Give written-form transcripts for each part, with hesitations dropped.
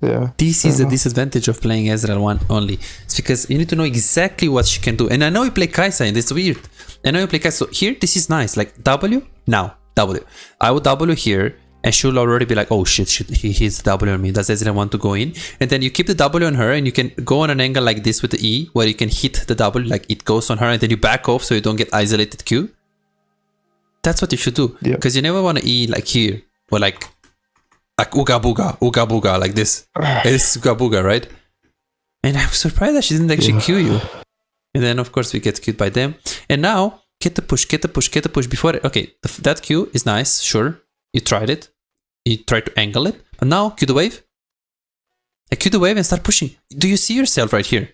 Yeah. This is the disadvantage of playing Ezreal one only. It's because you need to know exactly what she can do. And I know you play Kai'Sa and it's weird. I know you play Kai'Sa. So here, this is nice. Like W, now, W. I would W here and she'll already be like, oh shit, he hits W on me. Does Ezreal want to go in? And then you keep the W on her and you can go on an angle like this with the E where you can hit the W, like it goes on her and then you back off so you don't get isolated Q. That's what you should do. Because you never want to E like here or like ooga booga, like this. It's ooga booga, right? And I'm surprised that she didn't actually Q you. And then of course we get Q'd by them. And now, get the push before it. Okay, that Q is nice, sure. You tried it. You tried to angle it. But now, Q the wave. Q the wave and start pushing. Do you see yourself right here?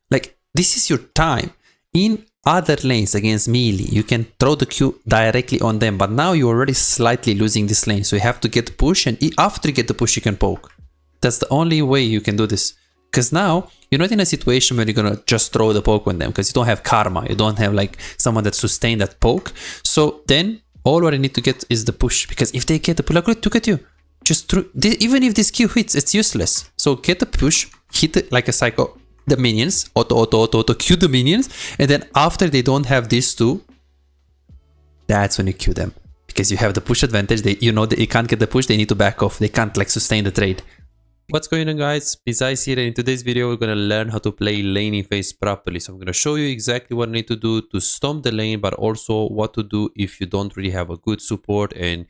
Like, this is your time. In other lanes against melee, you can throw the Q directly on them, but now you're already slightly losing this lane, so you have to get the push, and after you get the push, you can poke. That's the only way you can do this. Because now, you're not in a situation where you're gonna just throw the poke on them, because you don't have karma, you don't have like someone that sustained that poke. So then, all what I need to get is the push, because if they get the push, look at you. Just through, even if this Q hits, it's useless. So get the push, hit it like a psycho. The minions, auto, Q the minions, and then after they don't have these two, that's when you Q them. Because you have the push advantage, you know that you can't get the push, they need to back off, they can't like sustain the trade. What's going on guys, Pizais here, and in today's video we're gonna learn how to play laning phase properly. So I'm gonna show you exactly what I need to do to stomp the lane, but also what to do if you don't really have a good support and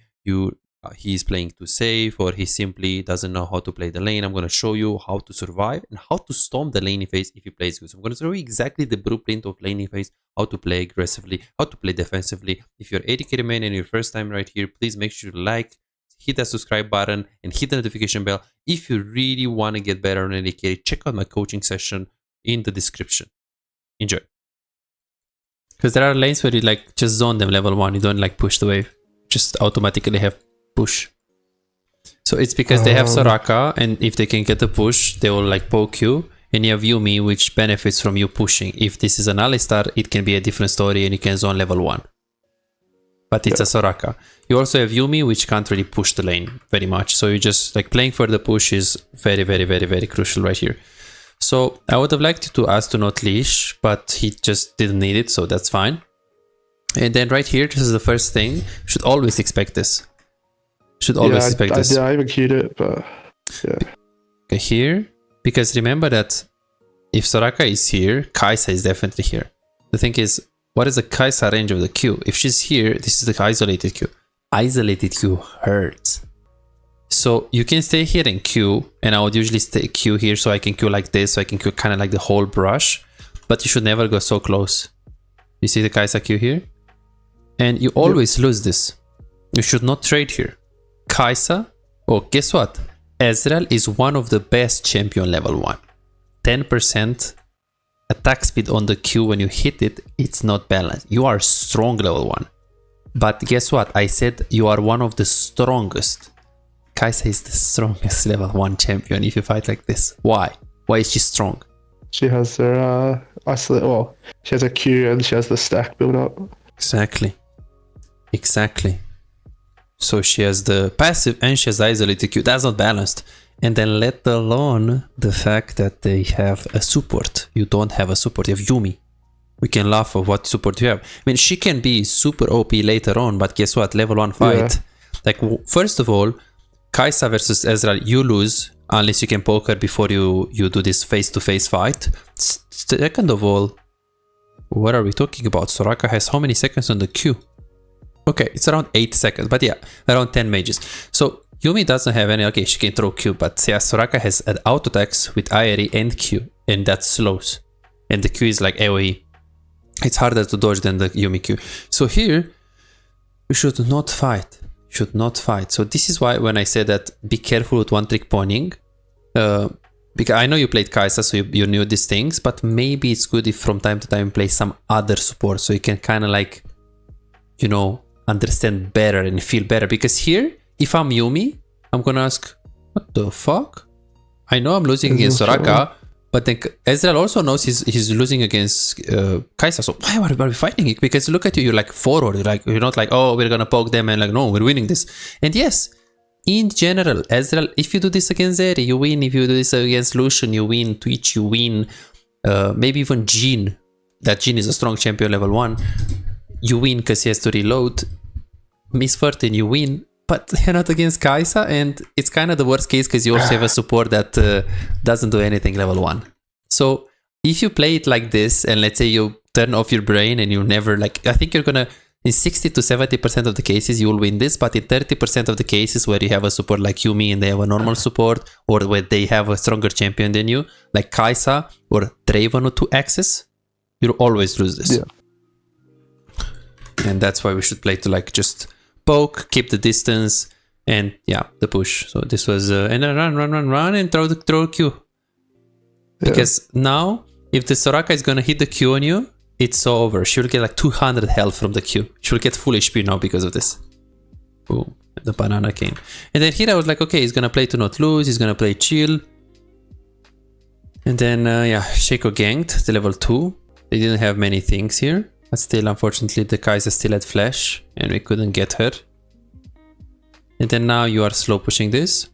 he's playing too safe or he simply doesn't know how to play the lane. I'm going to show you how to survive and how to storm the laning phase if he plays good. So I'm going to show you exactly the blueprint of laning phase, how to play aggressively, how to play defensively. If you're AD carry main and your first time right here, please make sure to like, hit that subscribe button and hit the notification bell. If you really want to get better on AD carry, check out my coaching session in the description. Enjoy. Because there are lanes where you like just zone them level 1, you don't like push the wave, just automatically have push. So it's because they have Soraka, and if they can get the push, they will like poke you, and you have Yuumi, which benefits from you pushing. If this is an Alistar, it can be a different story and you can zone level 1. But it's a Soraka. You also have Yuumi, which can't really push the lane very much. So you just like playing for the push is very, very, very, very crucial right here. So I would have liked to ask to not leash, but he just didn't need it, so that's fine. And then right here, this is the first thing. You should always expect this. Should always expect this. Yeah, I haven't queued it, but yeah. Okay, here, because remember that if Soraka is here, Kai'Sa is definitely here. The thing is, what is the Kai'Sa range of the Q? If she's here, this is the isolated Q. Isolated Q hurts. So you can stay here and Q, and I would usually stay Q here so I can Q like this, so I can Q kind of like the whole brush, but you should never go so close. You see the Kai'Sa Q here? And you always lose this. You should not trade here. Kai'Sa, oh, guess what? Ezreal is one of the best champion level 1. 10% attack speed on the Q when you hit it, it's not balanced. You are strong level 1. But guess what? I said you are one of the strongest. Kai'Sa is the strongest level 1 champion if you fight like this. Why? Why is she strong? She has her she has a Q and she has the stack built up. Exactly. Exactly. So she has the passive and she has isolated Q. That's not balanced. And then let alone the fact that they have a support. You don't have a support. You have Yuumi. We can laugh at what support you have. I mean, she can be super OP later on, but guess what? Level 1 fight. Like, first of all, Kai'Sa versus Ezreal, you lose unless you can poke her before you do this face-to-face fight. Second of all, what are we talking about? Soraka has how many seconds on the Q? Okay, it's around 8 seconds, but yeah, around 10 mages. So Yuumi doesn't have any, okay, she can throw Q, but yeah, Soraka has an auto attacks with IRE and Q, and that slows. And the Q is like AoE. It's harder to dodge than the Yuumi Q. So here, you should not fight. Should not fight. So this is why when I said that be careful with one trick pawning, because I know you played Kai'Sa, so you knew these things, but maybe it's good if from time to time you play some other support, so you can kind of like, you know, understand better and feel better. Because here, if I'm Yuumi, I'm gonna ask, what the fuck? I know I'm losing against Soraka, but then Ezreal also knows he's losing against Kai'Sa. So why are we fighting it? Because look at you, you're like forward. You're not like, oh, we're gonna poke them and like, no, we're winning this. And yes, in general, Ezreal, if you do this against Zeri, you win. If you do this against Lucian, you win. Twitch, you win. Maybe even Jhin. That Jhin is a strong champion level 1. You win because he has to reload. Miss 14, you win. But you're not against Kai'Sa, and it's kind of the worst case because you also have a support that doesn't do anything level 1. So if you play it like this, and let's say you turn off your brain and you never like, I think you're gonna, in 60 to 70% of the cases you will win this, but in 30% of the cases where you have a support like Yuumi and they have a normal support, or where they have a stronger champion than you, like Kai'Sa or Draven with 2 axes, you'll always lose this. Yeah. And that's why we should play to like just poke, keep the distance, and yeah, the push. So this was and then run and throw the Q. Yeah. Because now if the Soraka is gonna hit the Q on you, it's over. She'll get like 200 health from the Q. She'll get full HP now because of this. Boom. The banana came. And then here I was like, okay, he's gonna play to not lose, he's gonna play chill. And then yeah, Shaco ganked the level 2. They didn't have many things here. But still, unfortunately, the Kai'Sa still had flash and we couldn't get her. And then now you are slow pushing this.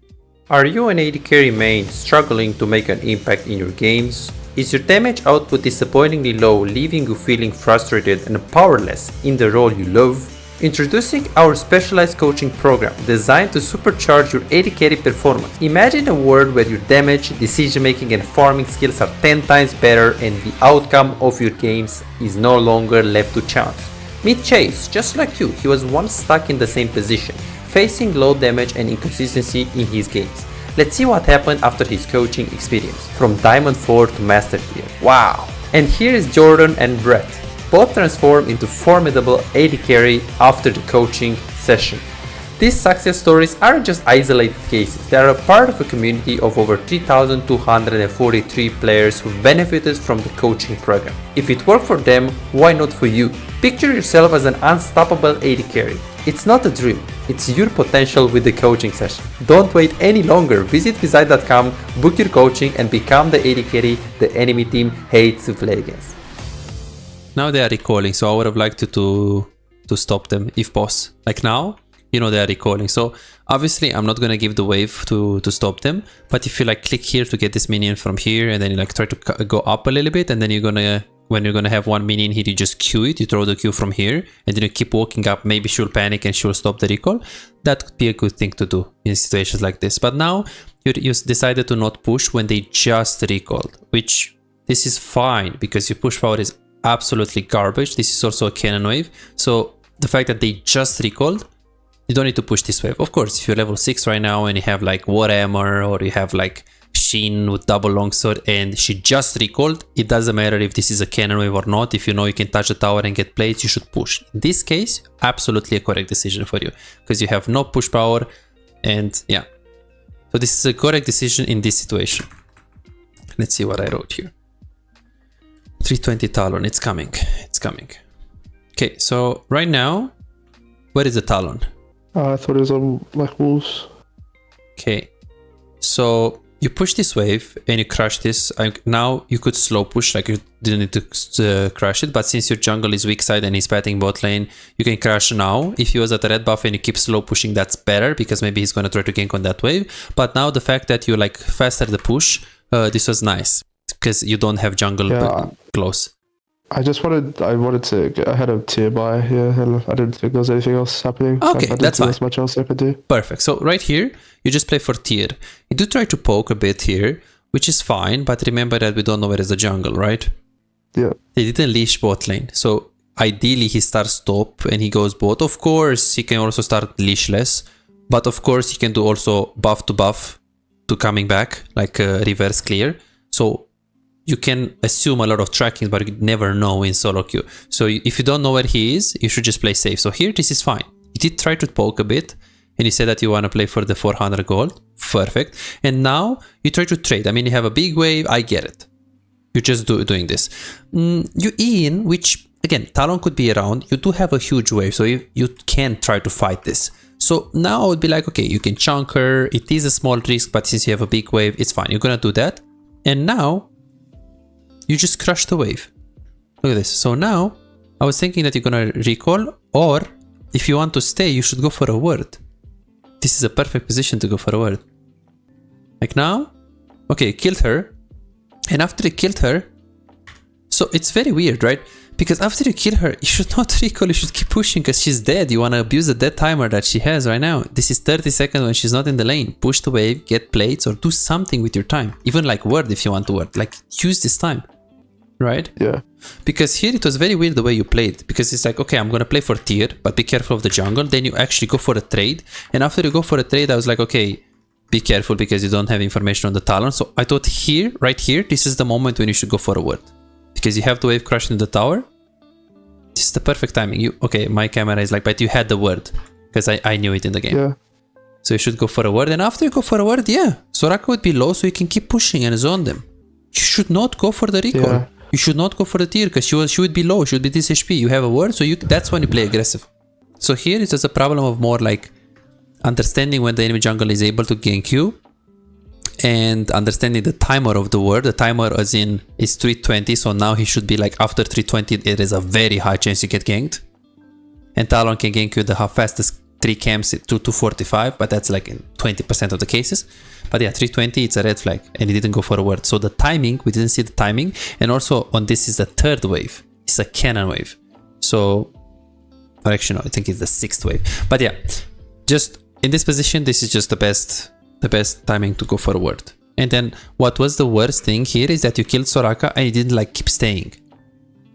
Are you an AD carry main struggling to make an impact in your games? Is your damage output disappointingly low, leaving you feeling frustrated and powerless in the role you love? Introducing our specialized coaching program designed to supercharge your AD carry performance. Imagine a world where your damage, decision making and farming skills are 10 times better and the outcome of your games is no longer left to chance. Meet Chase, just like you, he was once stuck in the same position, facing low damage and inconsistency in his games. Let's see what happened after his coaching experience, from Diamond 4 to Master Tier. Wow! And here is Jordan and Brett, both transformed into formidable AD carry after the coaching session. These success stories aren't just isolated cases, they are a part of a community of over 3,243 players who benefited from the coaching program. If it worked for them, why not for you? Picture yourself as an unstoppable AD carry. It's not a dream, it's your potential with the coaching session. Don't wait any longer, visit Visai.com, book your coaching and become the AD carry the enemy team hates to play against. Now they are recalling, so I would have liked to stop them if possible. Like now, you know, they are recalling. So obviously I'm not gonna give the wave to stop them, but if you like click here to get this minion from here, and then you like try to go up a little bit, and then you're gonna, when you're gonna have one minion here, you just Q it, you throw the Q from here, and then you keep walking up, maybe she'll panic and she'll stop the recall. That could be a good thing to do in situations like this. But now you decided to not push when they just recalled, which this is fine because your push power is absolutely garbage. This is also a cannon wave, so the fact that they just recalled, you don't need to push this wave. Of course, if you're level 6 right now and you have like Warhammer, or you have like Shin with double longsword and she just recalled, it doesn't matter if this is a cannon wave or not. If you know you can touch the tower and get plates, you should push. In this case, absolutely a correct decision for you because you have no push power, and yeah, so this is a correct decision in this situation. Let's see what I wrote here. 320 Talon, it's coming, it's coming. Okay, so right now, where is the Talon? I thought it was on like wolves. Okay, so you push this wave and you crush this. Now you could slow push, like you didn't need to crush it, but since your jungle is weak side and he's batting bot lane, you can crush now. If he was at the red buff and you keep slow pushing, that's better because maybe he's gonna try to gank on that wave. But now the fact that you like faster the push, this was nice because you don't have jungle close. I wanted to get ahead of tier buy here, and I didn't think there was anything else happening. Okay, I that's fine. As much else I could do. Perfect. So right here, you just play for tier. You do try to poke a bit here, which is fine, but remember that we don't know where is the jungle, right? Yeah. They didn't leash bot lane, so ideally he starts top and he goes bot. Of course, he can also start leashless, but of course he can do also buff to coming back, like reverse clear. So you can assume a lot of tracking, but you never know in solo queue. So if you don't know where he is, you should just play safe. So here, this is fine. You did try to poke a bit, and you said that you want to play for the 400 gold. Perfect. And now you try to trade. I mean, you have a big wave. I get it. You're just doing this. You in, which again, Talon could be around. You do have a huge wave, so you can try to fight this. So now I would be like, okay, you can chunk her. It is a small risk, but since you have a big wave, it's fine. You're gonna do that. And now you just crush the wave. Look at this. So now I was thinking that you're gonna recall, or if you want to stay, you should go for a word. this is a perfect position to go for a word. Like now, okay, killed her. And after you killed her, so it's very weird, right? Because after you kill her, you should not recall, you should keep pushing because she's dead. You want to abuse the death timer that she has right now. This is 30 seconds when she's not in the lane. Push the wave, get plates, or do something with your time. Even like word if you want to word. Like use this time, right? Yeah. Because here it was very weird the way you played. Because it's like, okay, I'm going to play for tier, but be careful of the jungle. Then you actually go for a trade. And after you go for a trade, I was like, okay, be careful because you don't have information on the Talon. So I thought here, right here, this is the moment when you should go for a word. Because you have the wave crash into the tower. This is the perfect timing. Okay, my camera is like, but you had the word. Because I knew it in the game. Yeah. So you should go for a word. And after you go for a word, yeah, Soraka would be low so you can keep pushing and zone them. You should not go for the recall. Yeah. You should not go for the tier because she would be low. She would be this HP. You have a word, so that's when you play aggressive. So here it's just a problem of more like understanding when the enemy jungle is able to gank you and understanding the timer of the word. The timer as in is 320, so now he should be like after 320 it is a very high chance you get ganked. And Talon can gank you the fastest 3 camps to 245, but that's like in 20% of the cases. But yeah, 320 it's a red flag and he didn't go for a word. So the timing, we didn't see the timing. And also on this is the third wave. It's a cannon wave. So, or actually no, I think it's the 6th wave. But yeah, just in this position, this is just the best timing to go for a word. And then what was the worst thing here is that you killed Soraka and you didn't like keep staying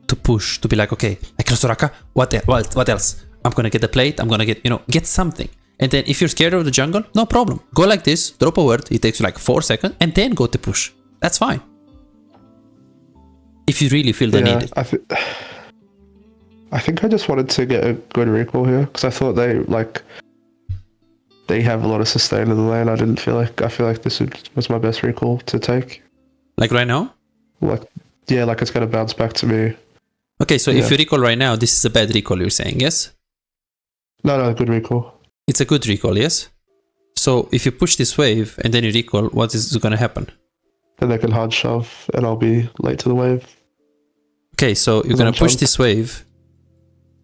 to push, to be like, okay, I killed Soraka, what else? I'm gonna get the plate, I'm gonna get, get something. And then if you're scared of the jungle, no problem. Go like this, drop a word, it takes you like 4 seconds, and then go to push. That's fine. If you really feel the need. I think I just wanted to get a good recall here, because I thought they have a lot of sustain in the lane. I feel like this was my best recall to take. Like right now? Like it's gonna bounce back to me. Okay, so if you recall right now, this is a bad recall you're saying, yes? No, good recall. It's a good recall, yes? So if you push this wave and then you recall, what is going to happen? Then they can hard shove and I'll be late to the wave. Okay, so you're going to push this wave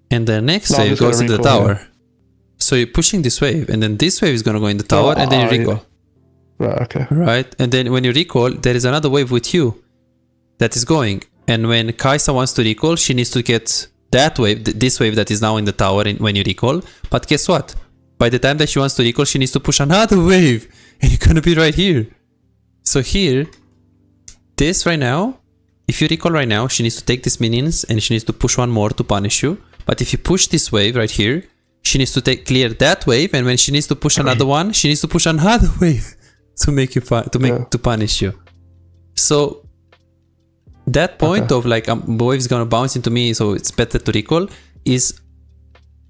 and the next wave goes into the tower. Yeah. So you're pushing this wave and then this wave is going to go in the tower and then you recall. Yeah. Right, okay. Right, and then when you recall, there is another wave with you that is going. And when Kai'Sa wants to recall, she needs to get that wave, this wave that is now in the tower when you recall. But guess what? By the time that she wants to recall, she needs to push another wave. And you're gonna be right here. So here, this right now, if you recall right now, she needs to take these minions and she needs to push one more to punish you. But if you push this wave right here, she needs to clear that wave. And when she needs to push another one, she needs to push another wave to make you to punish you. So that point of like wave is gonna bounce into me, so it's better to recall, is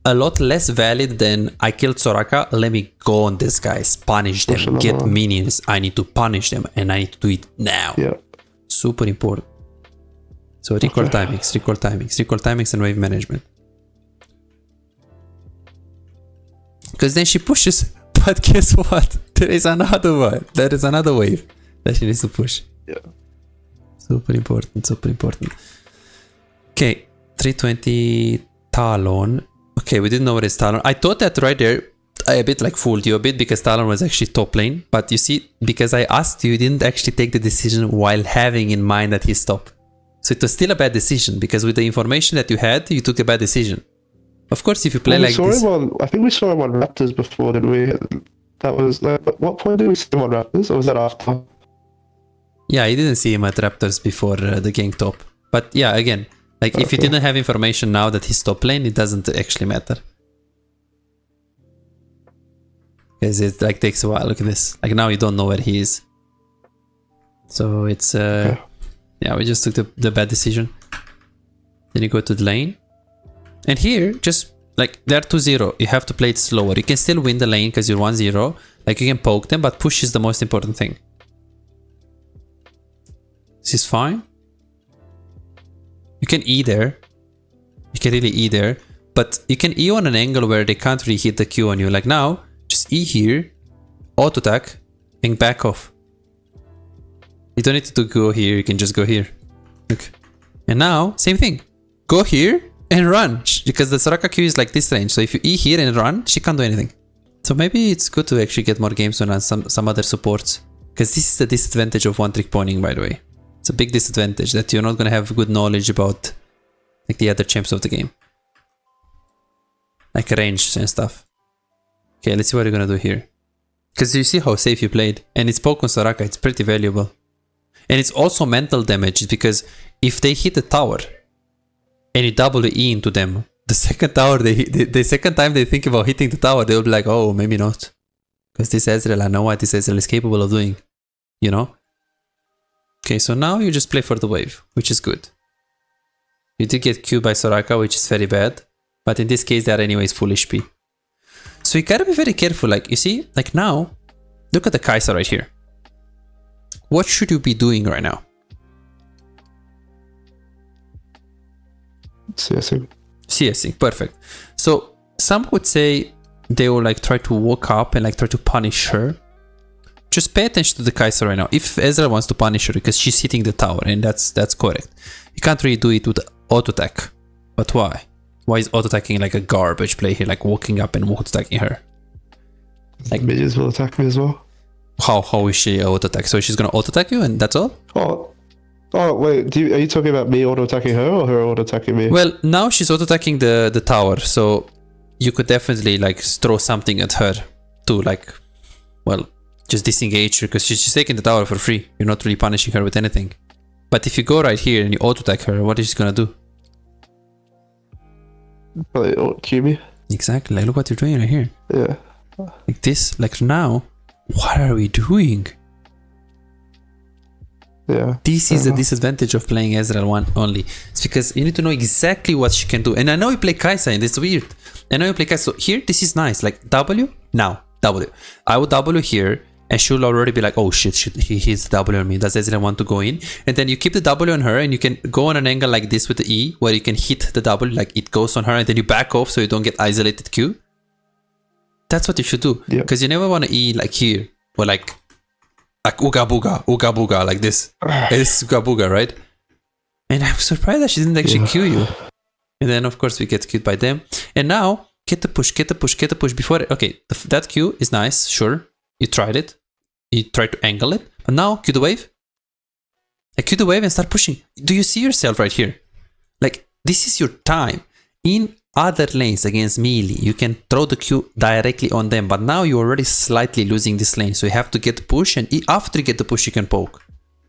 a lot less valid than I killed Soraka, let me go on these guys, punish them, get minions, I need to punish them and I need to do it now. Yeah. Super important. So recall timings and wave management. Because then she pushes, but guess what? There is another one. There is another wave that she needs to push. Yeah. Super important. Okay, 320 Talon. Okay, we didn't know what is Talon. I thought that right there, I a bit like fooled you a bit because Talon was actually top lane. But you see, because I asked you, you didn't actually take the decision while having in mind that he's top. So it was still a bad decision because with the information that you had, you took a bad decision. Of course, if you play like this... I think we saw him on Raptors before, didn't we? That was like, at what point did we see him on Raptors, or was that after? Yeah, I didn't see him at Raptors before the gank top. But yeah, again, like if you didn't have information now that he's top lane, it doesn't actually matter. Because it like takes a while. Look at this. Like now you don't know where he is. So it's yeah, we just took the bad decision. Then you go to the lane. And here, just like they're 2-0, you have to play it slower. You can still win the lane because you're 1-0. Like you can poke them, but push is the most important thing. This is fine. You can E there. You can really E there. But you can E on an angle where they can't really hit the Q on you. Like now, just E here, auto attack, and back off. You don't need to go here, you can just go here. Look. And now, same thing. Go here and run. Because the Soraka Q is like this range. So if you E here and run, she can't do anything. So maybe it's good to actually get more games on some other supports. Because this is the disadvantage of one-trick ponying, by the way. It's a big disadvantage that you're not going to have good knowledge about like the other champs of the game. Like range and stuff. Okay, let's see what you're going to do here. Because you see how safe you played. And it's poke on Soraka, it's pretty valuable. And it's also mental damage because if they hit the tower and you double E into them, the second tower the second time they think about hitting the tower, they'll be like, oh, maybe not. Because this Ezreal, I know what this Ezreal is capable of doing. You know? Okay, so now you just play for the wave, which is good. You did get Q by Soraka, which is very bad. But in this case, they are anyways full HP. So you gotta be very careful. Like, you see, like now, look at the Kai'Sa right here. What should you be doing right now? CSing. CSing, perfect. So some would say they will like try to walk up and like try to punish her. Just pay attention to the Kai'Sa right now. If Ezreal wants to punish her because she's hitting the tower, and that's correct. You can't really do it with auto attack. But why? Why is auto attacking like a garbage play here, like walking up and auto attacking her? Like minions will attack me as well. How is she auto attack? So she's gonna auto attack you and that's all? Oh wait, are you talking about me auto attacking her or her auto attacking me? Well, now she's auto attacking the tower, so you could definitely like throw something at her to like, well, just disengage her because she's taking the tower for free. You're not really punishing her with anything. But if you go right here and you auto attack her, what is she gonna do? Probably Q me. Exactly, like look what you're doing right here. Yeah. Like this, like now, what are we doing? Yeah. This is the disadvantage of playing Ezreal 1 only. It's because you need to know exactly what she can do. And I know you play Kai'Sa and it's weird. I know you play Kai'Sa. So here, this is nice. Like W, now, W. I would W here and she'll already be like, oh shit, he hits W on me. Does Ezreal want to go in? And then you keep the W on her and you can go on an angle like this with the E where you can hit the W, like it goes on her and then you back off so you don't get isolated Q. That's what you should do. Because you never want to E like here or like ooga booga, like this. It's ooga booga, right? And I'm surprised that she didn't actually Q you. And then of course we get Q'd by them. And now, get the push before, okay, that Q is nice, sure. You tried it. You tried to angle it. But now, Q the wave. Like, Q the wave and start pushing. Do you see yourself right here? Like, this is your time. In other lanes against melee, you can throw the Q directly on them. But now you're already slightly losing this lane. So you have to get the push. And after you get the push, you can poke.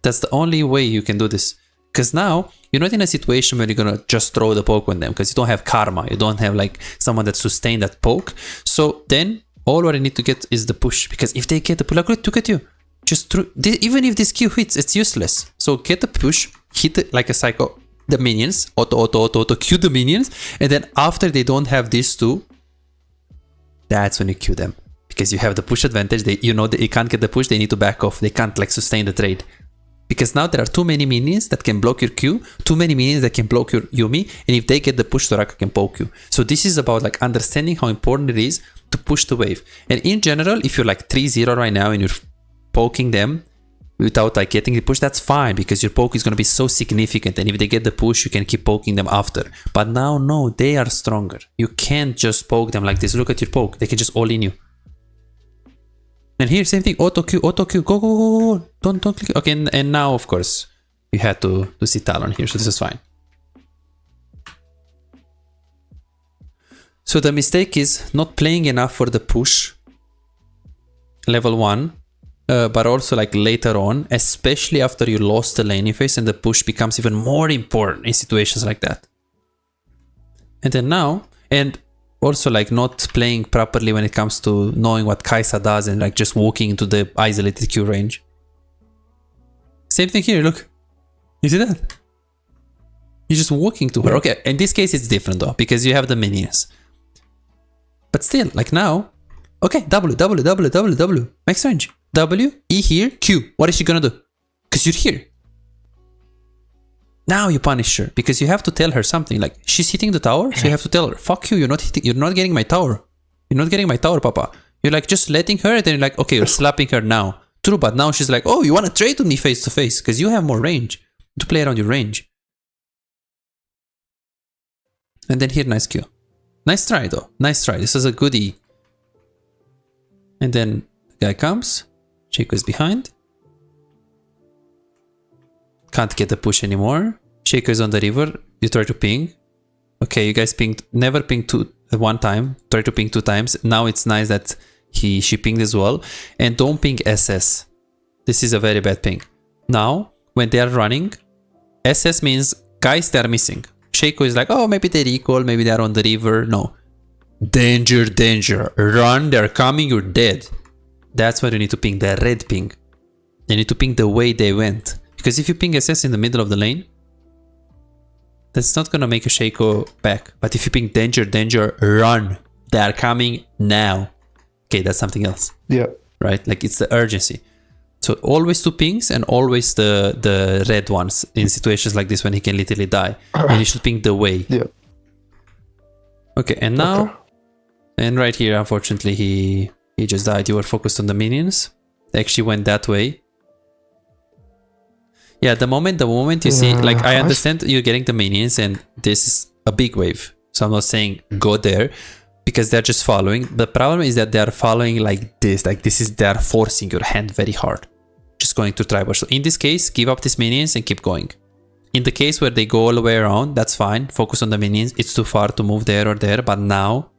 That's the only way you can do this. Because now, you're not in a situation where you're going to just throw the poke on them. Because you don't have karma. You don't have, like, someone that sustained that poke. So then, all what I need to get is the push. Because if they get the push, look at you. Just through, even if this Q hits, it's useless. So get the push, hit it like a psycho, the minions, auto, Q the minions. And then after they don't have these two, that's when you Q them. Because you have the push advantage. You know that you can't get the push, they need to back off. They can't like sustain the trade. Because now there are too many minions that can block your Q, too many minions that can block your Yuumi, and if they get the push, Soraka can poke you. So this is about like understanding how important it is to push the wave. And in general, if you're like 3-0 right now and you're poking them without like getting the push, that's fine because your poke is going to be so significant. And if they get the push, you can keep poking them after. But now, no, they are stronger. You can't just poke them like this. Look at your poke. They can just all in you. And here, same thing, auto Q, go. Don't click. Okay, and now, of course, you had to see Talon here, so this is fine. So the mistake is not playing enough for the push, level 1, but also like later on, especially after you lost the laning phase and the push becomes even more important in situations like that. And then now, and also like not playing properly when it comes to knowing what Kai'Sa does and like just walking into the isolated Q range. Same thing here, look. You see that? You're just walking to her. Okay, in this case it's different though, because you have the minions. But still, like now, okay, W, max range. W, E here, Q. What is she gonna do? Because you're here. Now you punish her because you have to tell her something like she's hitting the tower, so you have to tell her, fuck you, you're not getting my tower. You're not getting my tower, papa. You're like just letting her, and then you're like, okay, you're slapping her now. True, but now she's like, oh, you want to trade with me face to face because you have more range to play around your range. And then here, nice Q. Nice try though. Nice try. This is a good E. And then the guy comes. Shaco is behind. Can't get the push anymore. Shaco is on the river. You try to ping. Okay, you guys pinged. Never pinged one time. Try to ping 2 times. Now it's nice that she pinged as well. And don't ping SS. This is a very bad ping. Now, when they are running, SS means guys they are missing. Shaco is like, oh, maybe they recall, maybe they are on the river. No. Danger, danger. Run, they're coming, you're dead. That's why you need to ping the red ping. You need to ping the way they went. Because if you ping SS in the middle of the lane, that's not gonna make a Shaco back. But if you ping danger, danger, run. They are coming now. Okay, that's something else. Yeah. Right? Like it's the urgency. So always 2 pings and always the red ones in situations like this when he can literally die. And you should ping the way. Yeah. Okay, and now, and right here, unfortunately, he just died. You were focused on the minions. They actually went that way. Yeah, the moment you see, like, I understand you're getting the minions and this is a big wave. So I'm not saying go there because they're just following. The problem is that they're following like this. Like this is, they're forcing your hand very hard. Just going to tribal. So in this case, give up these minions and keep going. In the case where they go all the way around, that's fine. Focus on the minions. It's too far to move there or there. But now,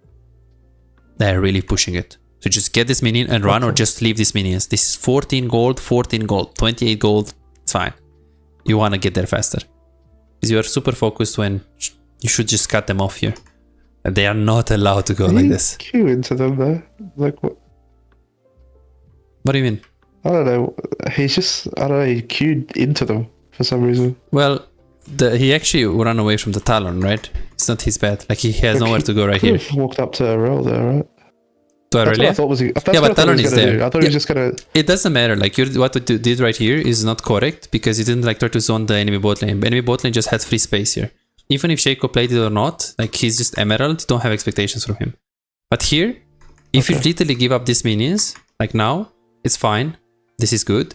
they're really pushing it. So just get this minion and run or just leave these minions. This is 14 gold, 14 gold, 28 gold. It's fine. You want to get there faster. Because you are super focused when you should just cut them off here. And they are not allowed to go like this. Queue into them though. Like what? What do you mean? I don't know. He's just, I don't know, he queued into them for some reason. Well, he actually ran away from the Talon, right? It's not his bad. Like he has nowhere to go right here. Walked up to a roll there, right? To That's what I thought was he, yeah, but Talon is there. I thought he was just gonna. It doesn't matter. Like what you did right here is not correct because you didn't like try to zone the enemy bot lane. Enemy bot lane just had free space here. Even if Shaco played it or not, like he's just Emerald, you don't have expectations from him. But here, if you literally give up these minions, like now, it's fine. This is good.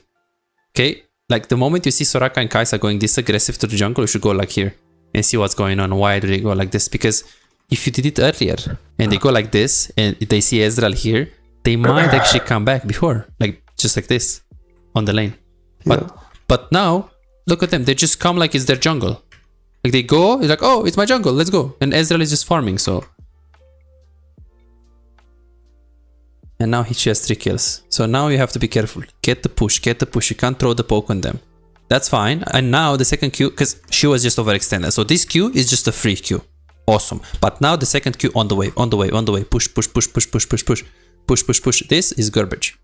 Okay, like the moment you see Soraka and Kai'Sa going this aggressive to the jungle, you should go like here and see what's going on. Why do they go like this? Because if you did it earlier and they go like this and they see Ezreal here, they might actually come back before, like just like this on the lane. But now, look at them. They just come like it's their jungle. Like they go, it's like, oh, it's my jungle, let's go. And Ezreal is just farming, so. And now he has 3 kills. So now you have to be careful. Get the push, get the push. You can't throw the poke on them. That's fine. And now the second Q, because she was just overextended. So this Q is just a free Q. Awesome. But now the second Q on the way, on the way, on the way. Push, push, push, push, push, push, push. Push, push, push. This is garbage.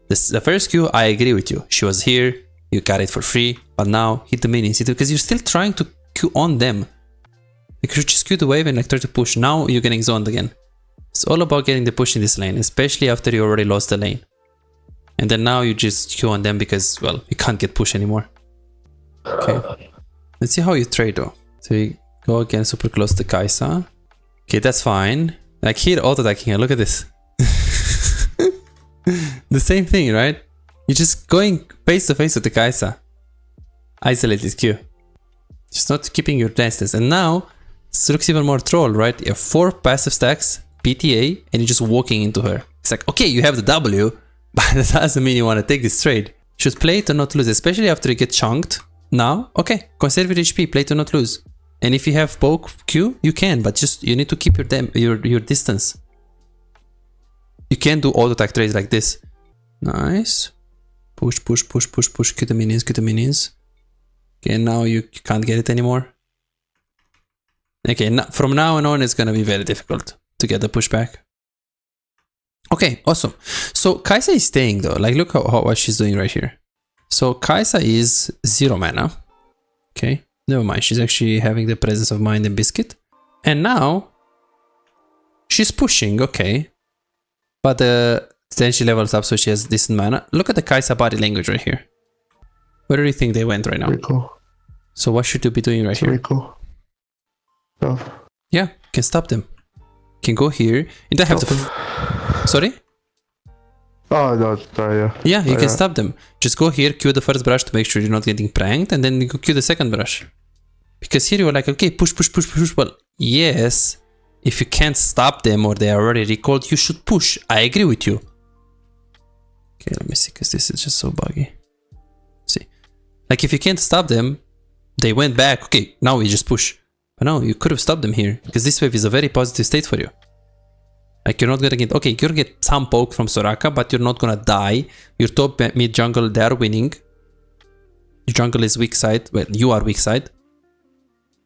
The first Q, I agree with you. She was here. You got it for free. But now hit the minions. Because you're still trying to Q on them. You should just Q the wave and like try to push. Now you're getting zoned again. It's all about getting the push in this lane, especially after you already lost the lane. And then now you just Q on them because, well, you can't get push anymore. Okay. Let's see how you trade though. So you go again super close to Kai'Sa. Okay, that's fine. Like here auto-attacking her, look at this. The same thing, right? You're just going face to face with the Kai'Sa. Isolate this Q. Just not keeping your distance. And now, this looks even more troll, right? You have 4 passive stacks, PTA, and you're just walking into her. It's like, okay, you have the W, but that doesn't mean you want to take this trade. You should play to not lose, especially after you get chunked. Now, okay, conserve your HP, play to not lose. And if you have poke Q, you can, but just you need to keep your distance. You can't do auto attack trades like this. Nice. Push, push, push, push, push. Q the minions, Q the minions. Okay, now you can't get it anymore. Okay, from now on it's gonna be very difficult to get the pushback. Okay, awesome. So Kai'Sa is staying though. Like look what she's doing right here. So Kai'Sa is 0 mana. Okay, never mind. She's actually having the presence of mind and biscuit. And now she's pushing, okay. But then she levels up so she has decent mana. Look at the Kai'Sa body language right here. Where do you think they went right now? Pretty cool. So what should you be doing right here? Pretty cool. Oh. Yeah, you can stop them. You can go here. You don't have to... Sorry? Oh, no, sorry, yeah. Yeah, you can stop them. Just go here, Q the first brush to make sure you're not getting pranked, and then you go Q the second brush. Because here you're like, okay, push, push, push, push, push. Well, yes, if you can't stop them or they are already recalled, you should push. I agree with you. Okay, let me see, because this is just so buggy. See, like if you can't stop them, they went back. Okay, now we just push. But no, you could have stopped them here, because this wave is a very positive state for you. Like you're not gonna get, okay, you're gonna get some poke from Soraka, but you're not gonna die. Your top mid jungle, they're winning. Your jungle is weak side, well, you are weak side.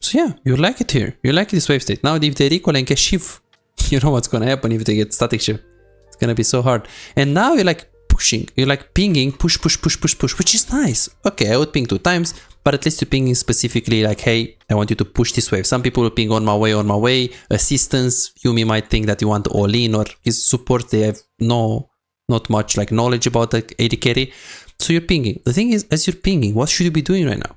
So yeah, you like it here. You like this wave state. Now if they recall and get shift, you know what's gonna happen if they get static shift. It's gonna be so hard. And now you're like pushing, you're like pinging, push, which is nice. Okay, I would ping 2 times, but at least you're pinging specifically like, hey, I want you to push this wave. Some people will ping on my way, assistance. Yumi might think that you want all in, or his support, they have not much like knowledge about the AD carry. So you're pinging. The thing is, as you're pinging, what should you be doing right now?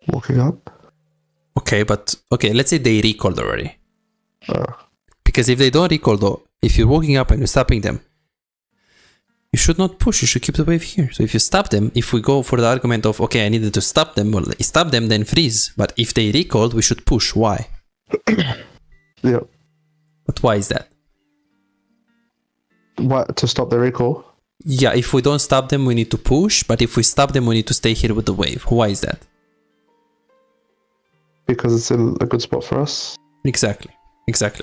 Walking up. Okay, but okay, let's say they recalled already. Because if they don't recall though, if you're walking up and you're stopping them, you should not push, you should keep the wave here. So if you stop them, if we go for the argument of, okay, I needed to stop them, well, stop them, then freeze. But if they recalled, we should push. Why? Yeah. But why is that? What, to stop the recall? Yeah, if we don't stop them, we need to push. But if we stop them, we need to stay here with the wave. Why is that? Because it's in a good spot for us. Exactly.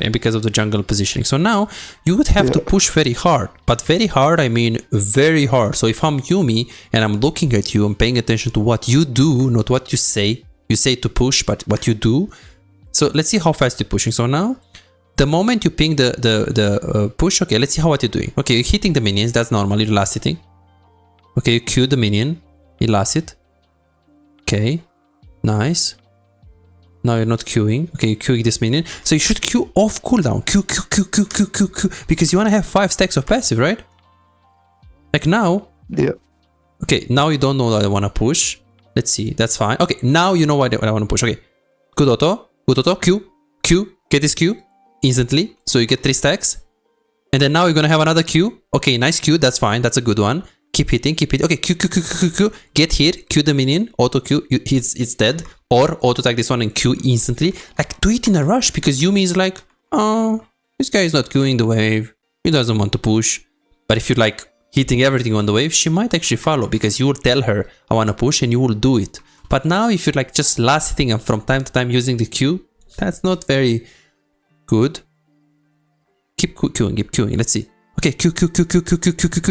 And because of the jungle positioning. So now you would have to push very hard. But very hard, I mean very hard. So if I'm Yumi and I'm looking at you, I'm paying attention to what you do, not what you say. You say to push, but what you do. So let's see how fast you're pushing. So now, the moment you ping the push, okay, let's see what you're doing. Okay, you're hitting the minions, that's normal, you're last hitting. Okay, you Q the minion, you last it. Okay, nice. Now you're not queuing. Okay, you're queuing this minion. So you should queue off cooldown. Q. Because you want to have 5 stacks of passive, right? Like now. Yeah. Okay, now you don't know that I want to push. Let's see, that's fine. Okay, now you know what I want to push. Okay, good auto, Q. Get this Q instantly. So you get 3 stacks. And then now you're going to have another Q. Okay, nice Q, that's fine. That's a good one. Keep hitting. Okay, Q. Get here, Q the minion, auto Q, it's dead. Or auto tag this one and Q instantly. Like, do it in a rush, because Yumi is like, oh, this guy is not queuing the wave. He doesn't want to push. But if you're like hitting everything on the wave, she might actually follow, because you will tell her, I want to push, and you will do it. But now if you're like just last hitting and from time to time using the Q, that's not very good. Keep queuing, let's see. Okay, Q,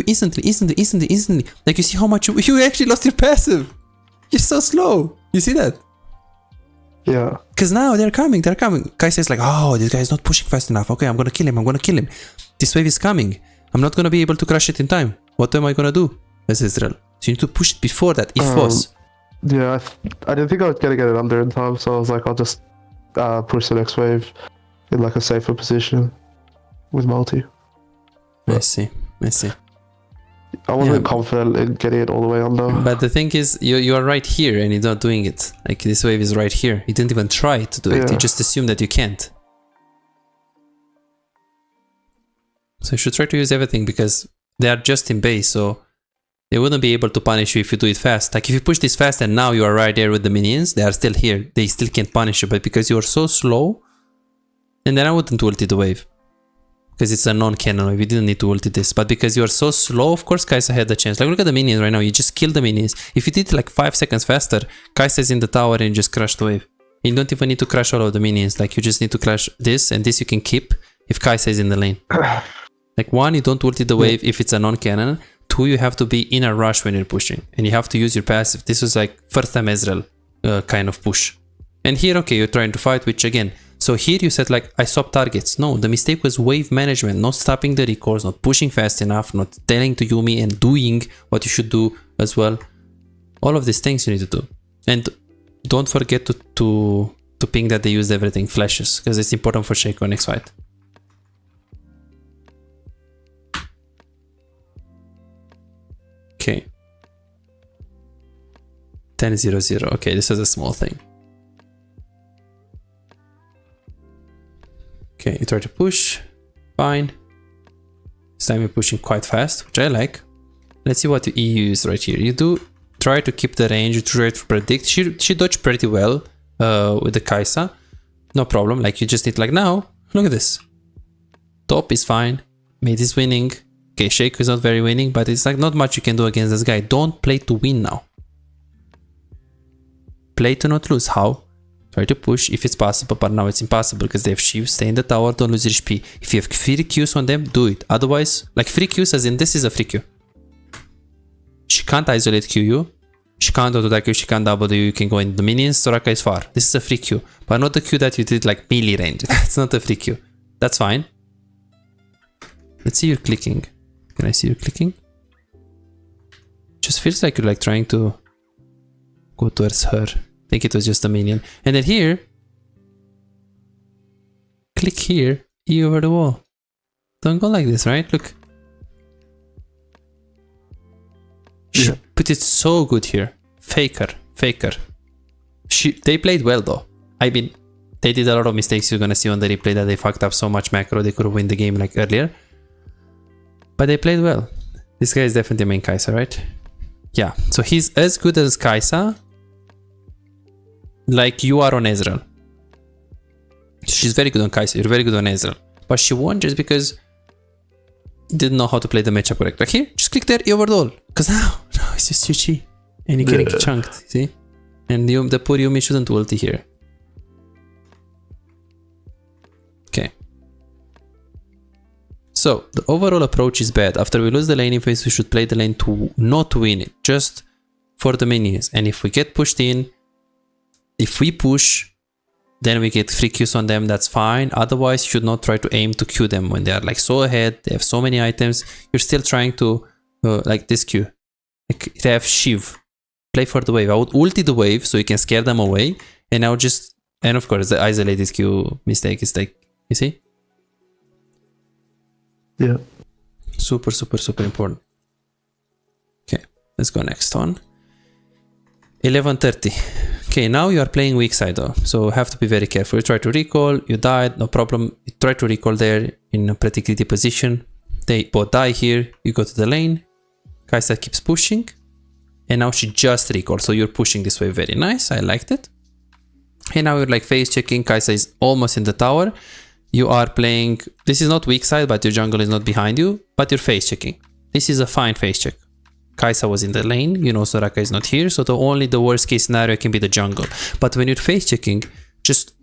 instantly. Like, you see how much you actually lost your passive. You're so slow. You see that? Yeah. Because now they're coming. Guy says like, oh, this guy is not pushing fast enough. Okay, I'm gonna kill him. This wave is coming. I'm not gonna be able to crush it in time. What am I gonna do as Israel? So you need to push it before that, if was. Yeah, I didn't think I was gonna get it under in time, so I was like, I'll just push the next wave in like a safer position with multi. I see. I wasn't confident in getting it all the way under. But the thing is, you are right here and you're not doing it. Like, this wave is right here. You didn't even try to do it. You just assume that you can't. So you should try to use everything, because they are just in base, so they wouldn't be able to punish you if you do it fast. Like, if you push this fast and now you are right there with the minions, they are still here. They still can't punish you, but because you are so slow, and then I wouldn't ulti the wave. Because it's a non-cannon wave, you didn't need to ulti this. But because you are so slow, of course Kai'Sa had the chance. Like, look at the minions right now, you just killed the minions. If you did like 5 seconds faster, Kai'Sa is in the tower and you just crushed the wave. You don't even need to crush all of the minions, like, you just need to crush this, and this you can keep if Kai'Sa is in the lane. Like, 1, you don't ulti the wave if it's a non-cannon. 2, you have to be in a rush when you're pushing. And you have to use your passive. This was like first time Ezreal kind of push. And here, okay, you're trying to fight, which again, so here you said like, I swap targets. No, the mistake was wave management, not stopping the recalls, not pushing fast enough, not telling to Yumi and doing what you should do as well. All of these things you need to do. And don't forget to ping that they used everything, flashes, because it's important for Shaco next fight. Okay. 10-0-0. Okay, this is a small thing. Okay, you try to push. Fine. This time you're pushing quite fast, which I like. Let's see what you use right here. You do try to keep the range, you try to predict. She dodged pretty well with the Kai'Sa. No problem, like you just need like now, look at this. Top is fine, mid is winning. Okay, Shaco is not very winning, but it's like not much you can do against this guy. Don't play to win now. Play to not lose. How? Try to push if it's possible, but now it's impossible because they have Shiv. Stay in the tower, don't lose your HP. If you have free Qs on them, do it. Otherwise, like free Qs as in this is a free Q. She can't isolate Q you. She can't auto-attack you, she can't W, you can go in the minions. Soraka is far. This is a free Q, but not the Q that you did like melee range. That's not a free Q. That's fine. Let's see you clicking. Can I see you clicking? Just feels like you're like trying to go towards her. I think it was just a minion. And then here, click here, E over the wall. Don't go like this, right? Look. She put it so good here. Faker. They played well though. I mean, they did a lot of mistakes. You're gonna see on the replay that they fucked up so much macro. They could have won the game like earlier. But they played well. This guy is definitely main Kai'Sa, right? Yeah, so he's as good as Kai'Sa like you are on Ezreal. She's very good on Kai'Sa, you're very good on Ezreal. But she won just because you didn't know how to play the matchup correct. Like here, just click there, you overall. Because now it's just GG. And you're getting chunked, see? And the poor Yuumi shouldn't ulti here. Okay. So, the overall approach is bad. After we lose the laning phase, we should play the lane to not win it, just for the minions. And if we get pushed in, if we push, then we get free Qs on them, that's fine. Otherwise, you should not try to aim to Q them when they are like so ahead, they have so many items. You're still trying to, like this Q. Like, they have Shiv. Play for the wave. I would ulti the wave so you can scare them away. And now just, and of course, the isolated Q mistake is like, you see? Yeah. Super important. Okay, let's go next one. 11:30. Okay, now you are playing weak side though, so have to be very careful. You try to recall, you died, no problem. You try to recall there in a pretty greedy position. They both die here, you go to the lane. Kai'Sa keeps pushing. And now she just recalled, so you're pushing this way, very nice, I liked it. And now you're like phase checking, Kai'Sa is almost in the tower. You are playing, this is not weak side, but your jungle is not behind you, but you're face checking. This is a fine face check. Kai'Sa was in the lane, you know Soraka is not here, so the worst case scenario can be the jungle. But when you're face checking, just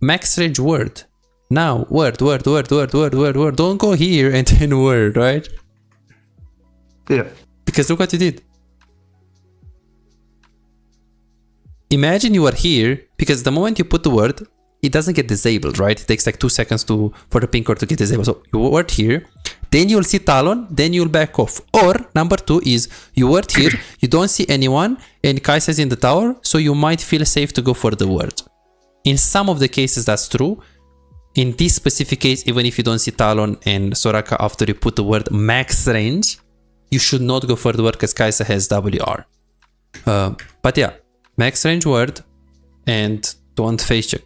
max range word. Now, word. Don't go here and then word, right? Yeah. Because look what you did. Imagine you are here, because the moment you put the word, it doesn't get disabled, right? It takes like 2 seconds for the pink ward to get disabled. So you word here, then you'll see Talon, then you'll back off. Or number 2 is you word here, you don't see anyone, and Kai'Sa is in the tower, so you might feel safe to go for the word. In some of the cases that's true. In this specific case, even if you don't see Talon and Soraka after you put the word max range, you should not go for the word because Kai'Sa has WR. But yeah, max range word and don't face check.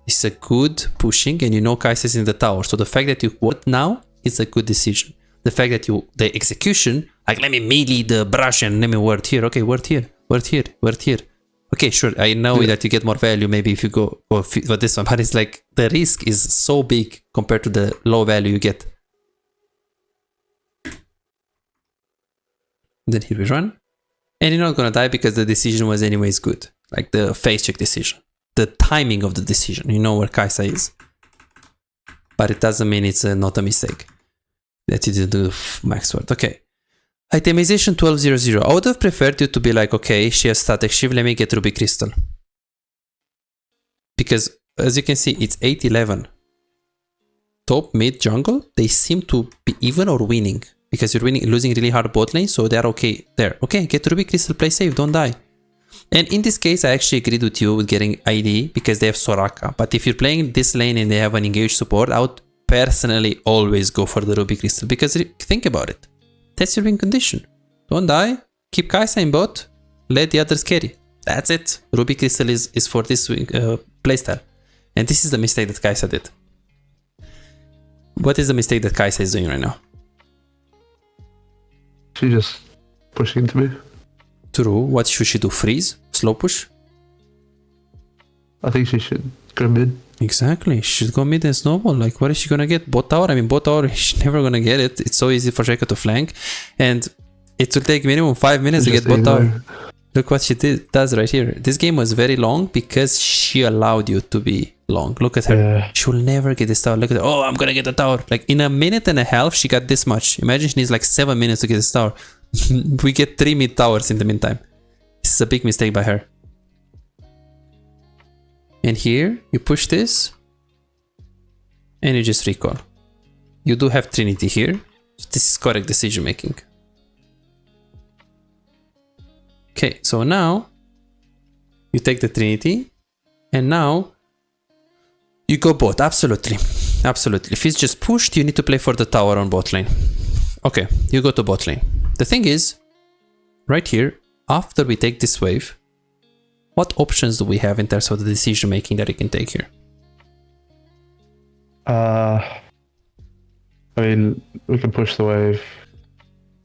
It's a good pushing and you know Kai'Sa is in the tower. So the fact that you word now is a good decision. The fact that the execution, like let me melee the brush and let me word here. Okay, word here. Okay, sure. I know that you get more value maybe if you go for this one, but it's like the risk is so big compared to the low value you get. Then here we run. And you're not gonna die because the decision was anyways good. Like the face check decision. The timing of the decision. You know where Kai'Sa is. But it doesn't mean it's not a mistake. That you didn't do max word. Okay. Itemization 1200. I would have preferred you to be like, okay, she has static shift, let me get Ruby Crystal. Because as you can see, it's 8-11. Top, mid, jungle, they seem to be even or winning. Because you're losing really hard bot lane, so they're okay there. Okay, get Ruby Crystal, play safe, don't die. And in this case, I actually agreed with you with getting ID because they have Soraka. But if you're playing this lane and they have an engaged support, I would personally always go for the Ruby Crystal. Because think about it. That's your win condition. Don't die, keep Kai'Sa in bot, let the others carry. That's it. Ruby Crystal is for this playstyle. And this is the mistake that Kai'Sa did. What is the mistake that Kai'Sa is doing right now? She's just pushing to me. True. What should she do? Freeze? Slow push? I think she should go mid. Exactly. She should go mid and snowball. Like, what is she gonna get? Bot tower? I mean, bot tower, she's never gonna get it. It's so easy for Shaco to flank. And it will take minimum 5 minutes to get bot tower. Look what she does right here. This game was very long because she allowed you to be long. Look at her. Yeah. She will never get this tower. Look at her. Oh, I'm gonna get the tower. Like, in a minute and a half, she got this much. Imagine she needs like 7 minutes to get this tower. We get 3 mid towers in the meantime. This is a big mistake by her. And here, you push this. And you just recall. You do have Trinity here. So this is correct decision making. Okay, so now you take the Trinity, and now you go bot. Absolutely, absolutely. If it's just pushed, you need to play for the tower on bot lane. Okay, you go to bot lane. The thing is, right here, after we take this wave, what options do we have in terms of the decision making that you can take here? I mean, we can push the wave.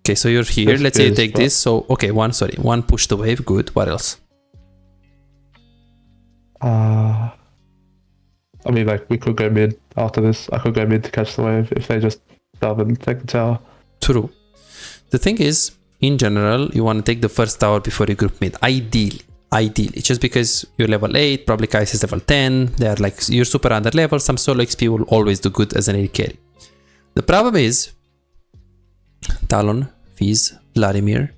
Okay, so you're here. This Let's say you is take what- this. So, okay, one push the wave. Good. What else? I mean, like, we could go mid after this. I could go mid to catch the wave if they just dive and take the tower. True. The thing is, in general, you want to take the first tower before you group mid. Ideally, just because you're level 8, probably Kai'Sa is level 10, they're like, you're super under level, some solo XP will always do good as an AD carry. The problem is, Talon, Fizz, Vladimir,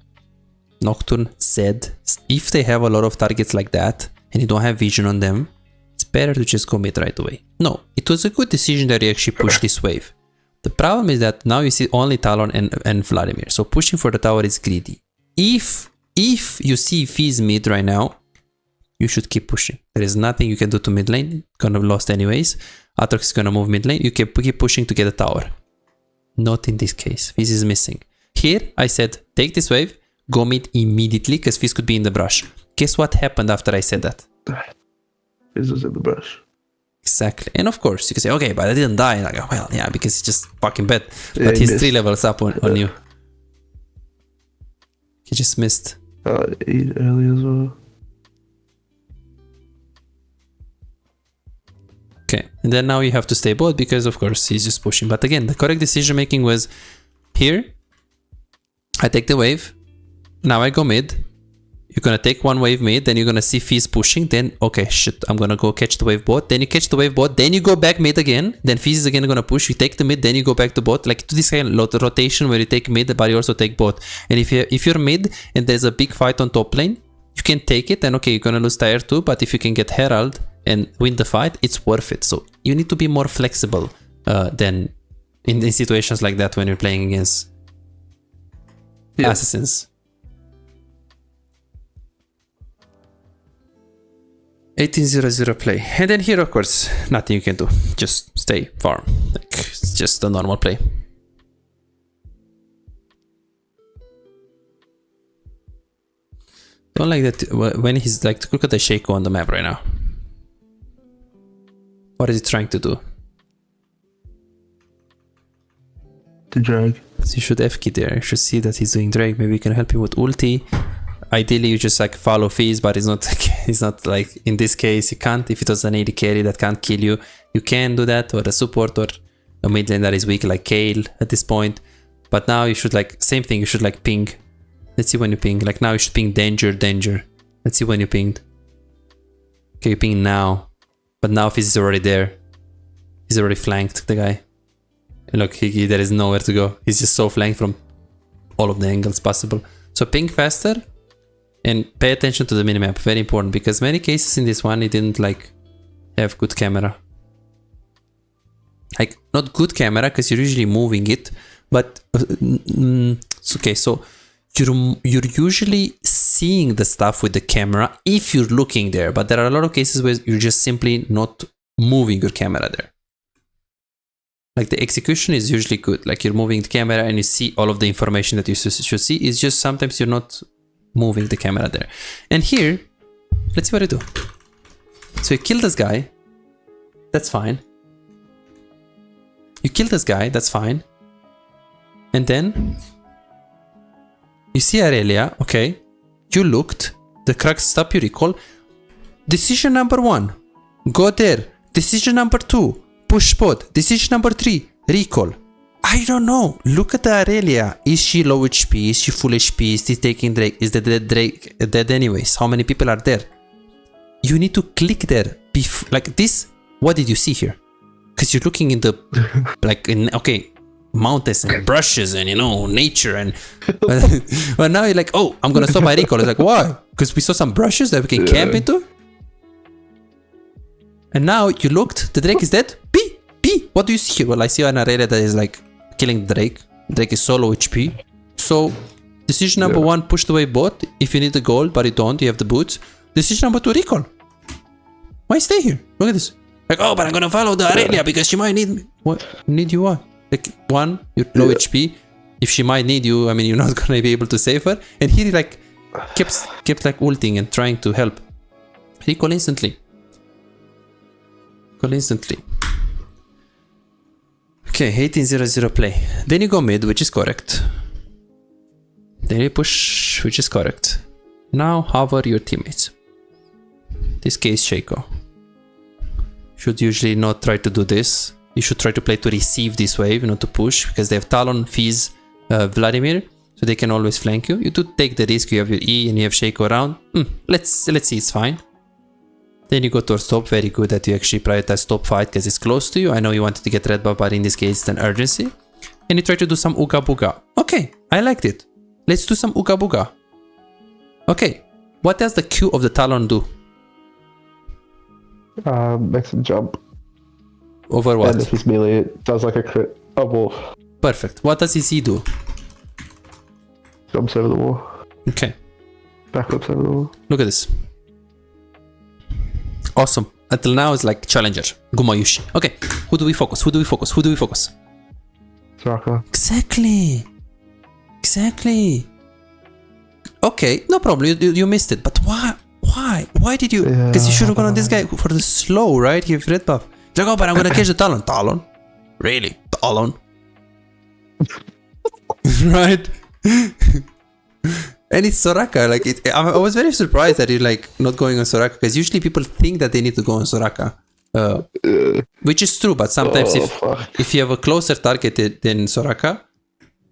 Nocturne, Zed, if they have a lot of targets like that, and you don't have vision on them, it's better to just go mid right away. No, it was a good decision that you actually pushed this wave. The problem is that now you see only Talon and Vladimir, so pushing for the tower is greedy. If you see Fizz mid right now, you should keep pushing. There is nothing you can do to mid lane, gonna be lost anyways. Aatrox is gonna move mid lane, you can keep pushing to get a tower. Not in this case, Fizz is missing. Here, I said, take this wave, go mid immediately, because Fizz could be in the brush. Guess what happened after I said that? Fizz was in the brush. Exactly. And of course, you can say, okay, but I didn't die. And I go, well, yeah, because it's just fucking bad. Yeah, But he he's missed. 3 levels up on you. He just missed. Eat early as well. Okay, and then now you have to stay bot because of course he's just pushing. But again, the correct decision making was here. I take the wave. Now I go mid. You're gonna take one wave mid, then you're gonna see Fizz pushing, then okay, shit, I'm gonna go catch the wave bot, then you catch the wave bot, then you go back mid again, then Fizz is again gonna push, you take the mid, then you go back to bot, like to this kind of rotation where you take mid but you also take bot. And if you're mid and there's a big fight on top lane, you can take it and okay, you're gonna lose tier 2, but if you can get Herald and win the fight, it's worth it. So you need to be more flexible than in situations like that when you're playing against assassins. 1800 play, and then here of course nothing you can do, just stay farm, like it's just a normal play. Don't like that when he's like, look at the Shaco on the map right now. What is he trying to do? To drag. So you should F-key there, you should see that he's doing drag, maybe you can help him with ulti. Ideally you just like follow Fizz, but it's not like in this case you can't. If it was an AD carry that can't kill you, you can do that, or a support or a mid lane that is weak like Kayle at this point. But now you should like, same thing, you should like ping. Let's see when you ping, like now you should ping danger. Let's see when you pinged. Okay, you ping now, but now Fizz is already there. He's already flanked the guy. And look, there is nowhere to go. He's just so flanked from all of the angles possible. So ping faster. And pay attention to the minimap, very important, because many cases in this one, it didn't like have good camera. Like, not good camera, because you're usually moving it, but, okay, so you're usually seeing the stuff with the camera if you're looking there, but there are a lot of cases where you're just simply not moving your camera there. Like, the execution is usually good, like you're moving the camera and you see all of the information that you should see. It's just sometimes you're not moving the camera there. And here, let's see what I do. So you kill this guy, that's fine. You kill this guy, that's fine. And then you see Aurelia, okay. you looked, the crux stop you recall. Decision number 1, go there. Decision number 2, push spot. Decision number 3, recall. I don't know. Look at the Aurelia. Is she low HP? Is she full HP? Is she taking Drake? Is the dead Drake dead anyways? How many people are there? You need to click there. Like this. What did you see here? Because you're looking in the mountains and brushes and nature and but now you're like, oh, I'm gonna stop my recall. It's like, why? Because we saw some brushes that we can camp into. And now you looked, the Drake is dead. B. What do you see here? Well, I see an Aurelia that is like killing the Drake. Drake is so low HP. So decision number 1, push the wave bot. If you need the gold, but you don't, you have the boots. Decision number 2, recall. Why stay here? Look at this. Like, oh, but I'm gonna follow the Aurelia because she might need me. What? Need you what? Like, 1, you're low HP. If she might need you, I mean, you're not gonna be able to save her. And he like kept like ulting and trying to help. Recall instantly. Okay, 18-0-0 play. Then you go mid, which is correct. Then you push, which is correct. Now hover your teammates. This case Shaco. Should usually not try to do this. You should try to play to receive this wave, not to push, because they have Talon, Fizz, Vladimir, so they can always flank you. You do take the risk, you have your E and you have Shaco around. Let's see, it's fine. Then you go towards top, very good that you actually prioritize top fight because it's close to you. I know you wanted to get red buff, but in this case it's an urgency. And you try to do some Uga Buga. Okay, I liked it. Let's do some Uga Buga. Okay, what does the Q of the Talon do? Makes a jump. Over what? And if he's melee, it does like a crit. A wolf. Perfect. What does his E do? Jumps over the wall. Okay. Backflips over the wall. Look at this. Awesome. Until now it's like challenger. Gumayushi. Okay. Who do we focus? Soraka. Exactly. Okay, no problem. You missed it. But why? Why did you? Because you should have gone on this guy for the slow, right? You have red buff. Like, oh, but I'm gonna catch the Talon. Talon? Really? Talon? Right? And it's Soraka. Like, I was very surprised that you're like not going on Soraka, because usually people think that they need to go on Soraka, which is true. But sometimes if you have a closer target than Soraka,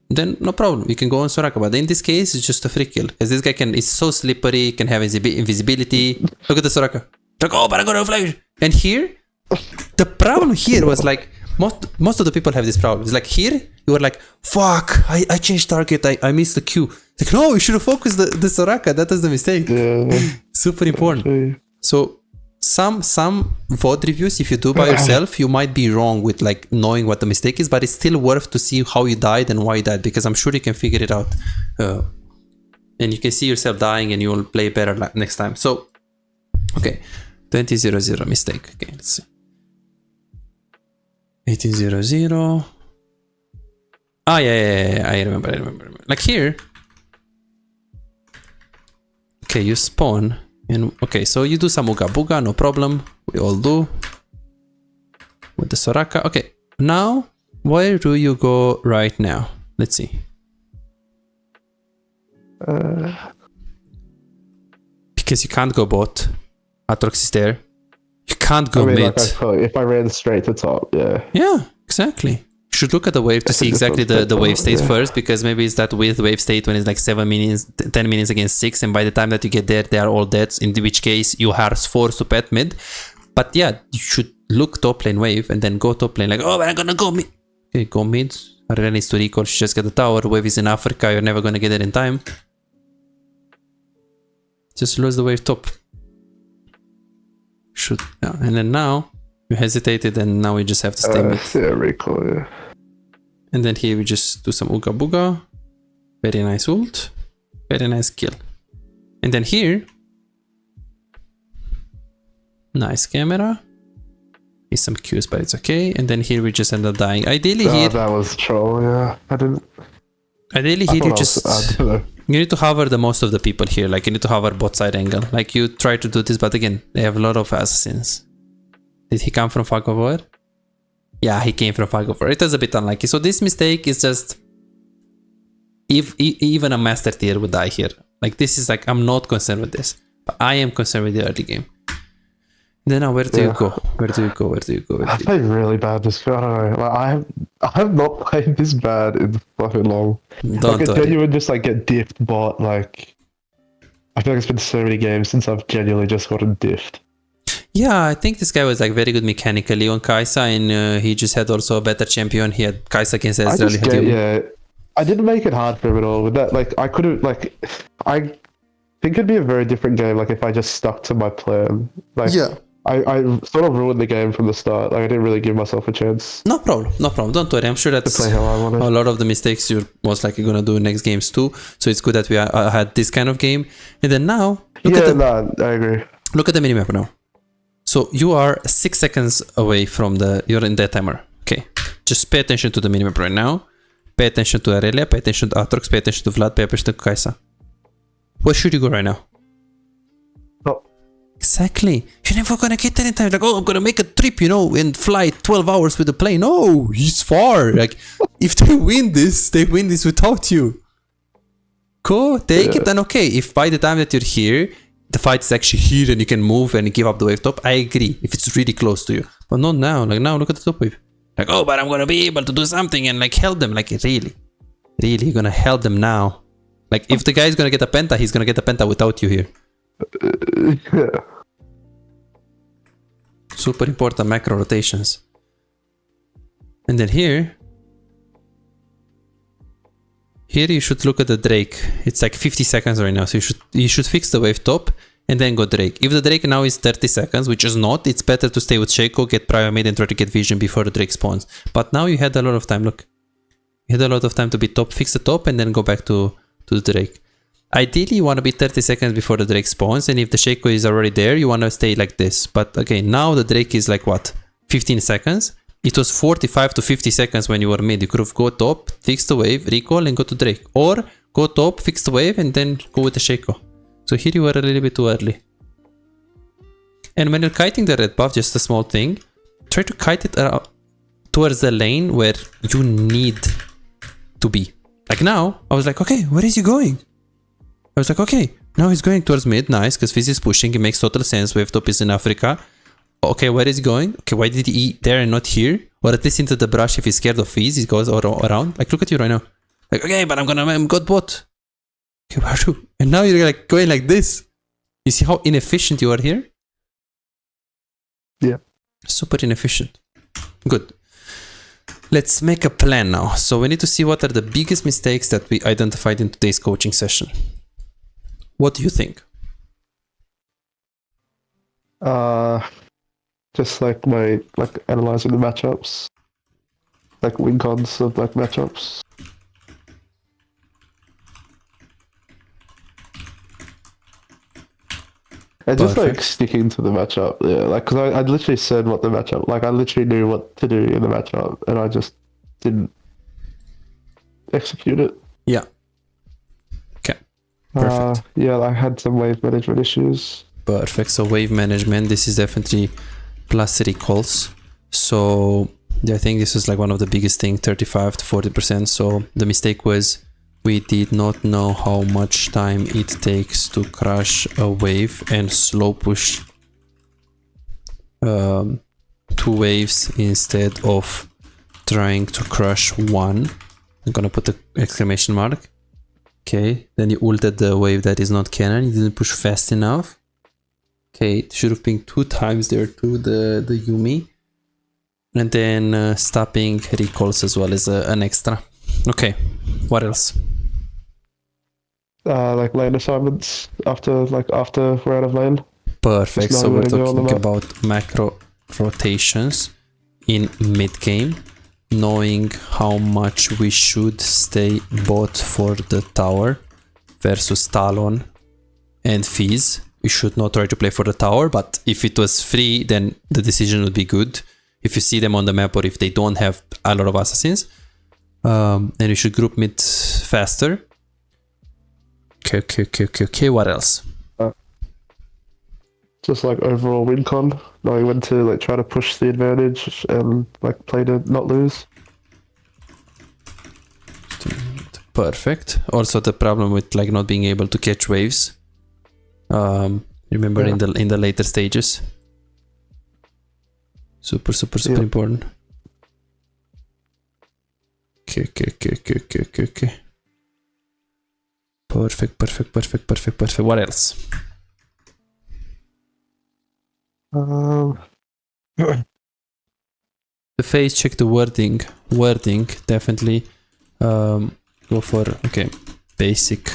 then no problem, you can go on Soraka. But in this case, it's just a free kill, because this guy it's so slippery, can have invisibility. Look at the Soraka. Like, oh, but I'm gonna fly. And here, the problem here was like most of the people have this problem. It's like here you were like, fuck, I changed target, I missed the Q. It's like, no, you should have focused the Soraka. That was the mistake. Super important. So some VOD reviews, if you do by yourself, you might be wrong with like knowing what the mistake is, but it's still worth to see how you died and why you died, because I'm sure you can figure it out. And you can see yourself dying and you will play better next time. So, okay, 20-0-0 mistake. Okay, let's see. 18-0-0. Ah, yeah, I remember. Like here. Okay, you spawn. And okay, so you do some Uga Buga, no problem. We all do. With the Soraka. Okay, now, where do you go right now? Let's see. Because you can't go bot. Atrox is there. You can't go mid. Like if I ran straight to top, yeah. Yeah, exactly. You should look at the wave to see exactly the wave state first, because maybe it's that with wave state when it's like 7 minutes, 10 minutes against 6, and by the time that you get there, they are all dead, in which case you are forced to pet mid. But yeah, you should look top lane wave and then go top lane like, oh, but I'm gonna go mid. Okay, go mid. Arena needs to recall, she just get the tower, wave is in Africa, you're never gonna get it in time. Just lose the wave top. Should, yeah. And then now you hesitated, and now we just have to stay mid. Yeah, recall, yeah. And then here we just do some Uga Buga. Very nice ult. Very nice kill. And then here, nice camera. Is some Qs, but it's okay. And then here we just end up dying. Ideally here, that was troll, yeah. Ideally here you just, you need to hover the most of the people here. Like you need to hover bot side angle. Like you try to do this, but again, they have a lot of assassins. Did he come from Fog of War? Yeah, he came from Fog of War. It was a bit unlucky. So this mistake is just, if even a master tier would die here. Like this is like, I'm not concerned with this, but I am concerned with the early game. Then now, where do you go? Where do you go? Where do you go? I played really bad this game. I don't know. Like, I have not played this bad in fucking long. Don't like, I worry. genuinely just like get diffed, but like, I feel like it's been so many games since I've genuinely just gotten diffed. Yeah, I think this guy was like very good mechanically on Kai'Sa, and he just had also a better champion. He had Kai'Sa against Ezreal. I didn't make it hard for him at all. With that, like, I could have, like, I think it'd be a very different game, like, if I just stuck to my plan. Like, Yeah. I sort of ruined the game from the start. Like, I didn't really give myself a chance No problem. Don't worry. I'm sure to that's play how I wanted. a lot of the mistakes you're most likely gonna do in next games too. So it's good that we had this kind of game. And then now, I agree. look at the minimap now. So you are 6 seconds away from you're in that timer. Okay, just pay attention to the minimap right now. Pay attention to Aurelia, pay attention to Aatrox, pay attention to Vlad, pay attention to Kai'Sa. Where should you go right now? Oh. Exactly. You're never gonna get there in time. Like, oh, I'm gonna make a trip, and fly 12 hours with the plane. No, it's far. Like, if they win this without you. Go, take it, and okay. If by the time that you're here, the fight is actually here and you can move and give up the wave top, I agree. If it's really close to you. But not now. Like, now look at the top wave. Like, oh, but I'm gonna be able to do something and like help them. Like, really? Really, you're gonna help them now? Like, if the guy is gonna get a penta, he's gonna get a penta without you here. Yeah. Super important macro rotations. And then here you should look at the Drake. It's like 50 seconds right now, so you should fix the wave top and then go Drake. If the Drake now is 30 seconds, which is not, it's better to stay with Shaco, get Prior Mid and try to get vision before the Drake spawns. But now you had a lot of time, look. You had a lot of time to be top, fix the top and then go back to the Drake. Ideally, you want to be 30 seconds before the Drake spawns, and if the Shaco is already there, you want to stay like this. But again, now the Drake is like what? 15 seconds? It was 45 to 50 seconds when you were mid. You could have go top, fix the wave, recall and go to Drake. Or go top, fix the wave and then go with the Shaco. So here you were a little bit too early. And when you're kiting the red buff, just a small thing, try to kite it towards the lane where you need to be. Like now, I was like, okay, where is he going? I was like, okay, now he's going towards mid, nice, because Fizz is pushing, it makes total sense, wave top is in Africa. Okay, where is he going? Okay, why did he eat there and not here? Or at least into the brush if he's scared of Fizz, he goes around. Like, look at you right now. Like, okay, but I'm god bot. Okay, where do? And now you're like going like this. You see how inefficient you are here? Yeah. Super inefficient. Good. Let's make a plan now. So we need to see what are the biggest mistakes that we identified in today's coaching session. What do you think? Just like analyzing the matchups, like win cons of like matchups. And just like sticking to the matchup, yeah. Like, cause I literally said what the matchup, like I literally knew what to do in the matchup, and I just didn't execute it. Yeah. Okay. Perfect. Yeah, I had some wave management issues. Perfect. So wave management, this is definitely plus recalls. So yeah, I think this is like one of the biggest thing, 35 to 40%. So the mistake was we did not know how much time it takes to crush a wave and slow push 2 waves instead of trying to crush 1. I'm gonna put the exclamation mark. Okay, then you ulted the wave that is not cannon, you didn't push fast enough. Okay, it should have been 2 times there to the Yuumi. And then stopping recalls as well as an extra. Okay, what else? Like lane assignments after we're out of lane. Perfect, so we're talking about macro rotations in mid game. Knowing how much we should stay bot for the tower versus Talon and Fizz. We should not try to play for the tower, but if it was free, then the decision would be good. If you see them on the map or if they don't have a lot of assassins. And you should group mid faster. Okay, what else? Just like overall win con, knowing when to like try to push the advantage and like play to not lose. Perfect. Also the problem with like not being able to catch waves. Remember in the later stages. Super important. Okay. Perfect. What else? The face check, the wording definitely. Go for basic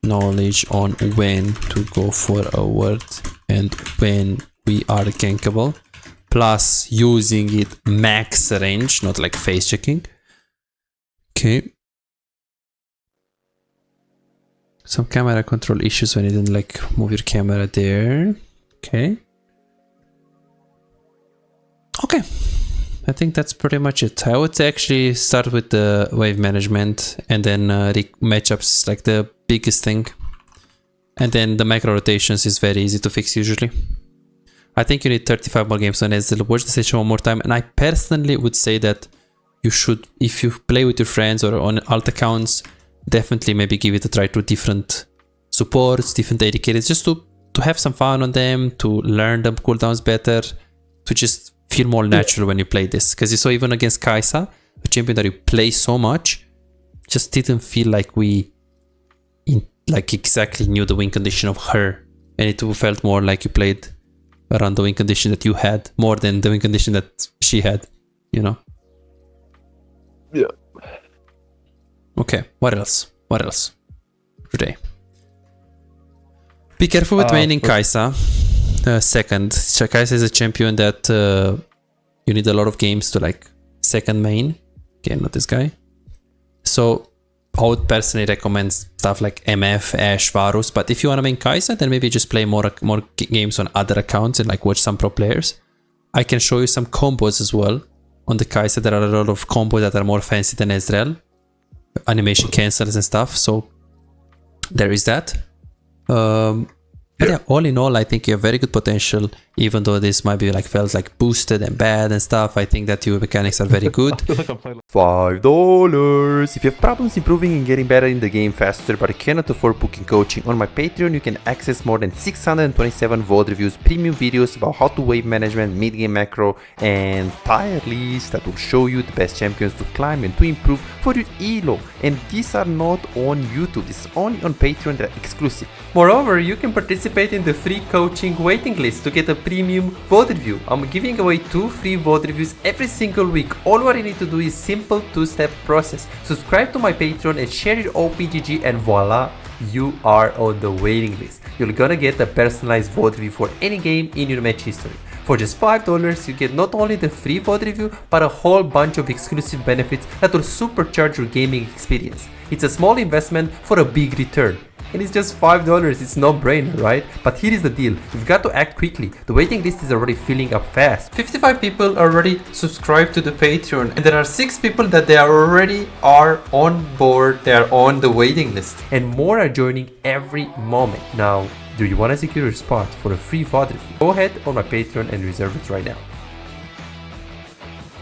knowledge on when to go for a word and when we are gankable, plus using it max range, not like face checking. Okay. Some camera control issues when you didn't like move your camera there. Okay. I think that's pretty much it. I would actually start with the wave management, and then matchups is like the biggest thing. And then the macro rotations is very easy to fix usually. I think you need 35 more games on Ezreal. Watch the session one more time, and I personally would say that you should, if you play with your friends or on alt accounts, definitely maybe give it a try to different supports, different AD carries, just to have some fun on them, to learn them cooldowns better, to just feel more natural when you play this. Because you saw even against Kai'Sa, a champion that you play so much, just didn't feel like we exactly knew the win condition of her, and it felt more like you played around the win condition that you had more than the win condition that she had, you know? Yeah. Okay, what else today? Be careful with maining Kai'Sa. Second, Kai'Sa is a champion that you need a lot of games to like second main. Okay, not this guy. So I would personally recommend stuff like MF, Ashe, Varus. But if you want to main Kai'Sa, then maybe just play more games on other accounts and like watch some pro players. I can show you some combos as well on the Kai'Sa. There are a lot of combos that are more fancy than Ezreal, animation cancels and stuff. So there is that. But yeah, all in all, I think you have very good potential, even though this might be like felt like boosted and bad and stuff. I think that your mechanics are very good. $5. If you have problems improving and getting better in the game faster but cannot afford booking coaching, on my Patreon you can access more than 627 VOD reviews, premium videos about how to wave management, mid-game macro, and tier lists that will show you the best champions to climb and to improve for your elo. And these are not on YouTube, this is only on Patreon, they're exclusive. Moreover, you can participate in the free coaching waiting list to get a premium VOD review. I'm giving away 2 free VOD reviews every single week. All what you need to do is simple 2-step process. Subscribe to my Patreon and share your OPGG, and voila, you are on the waiting list. You're gonna get a personalized VOD review for any game in your match history. For just $5, you get not only the free VOD review, but a whole bunch of exclusive benefits that will supercharge your gaming experience. It's a small investment for a big return. And it's just $5, it's no brainer, right? But here is the deal, you've got to act quickly. The waiting list is already filling up fast. 55 people already subscribed to the Patreon, and there are 6 people that they are on board, they are on the waiting list. And more are joining every moment. Now, do you want to secure your spot for a free VOD review? Go ahead on my Patreon and reserve it right now.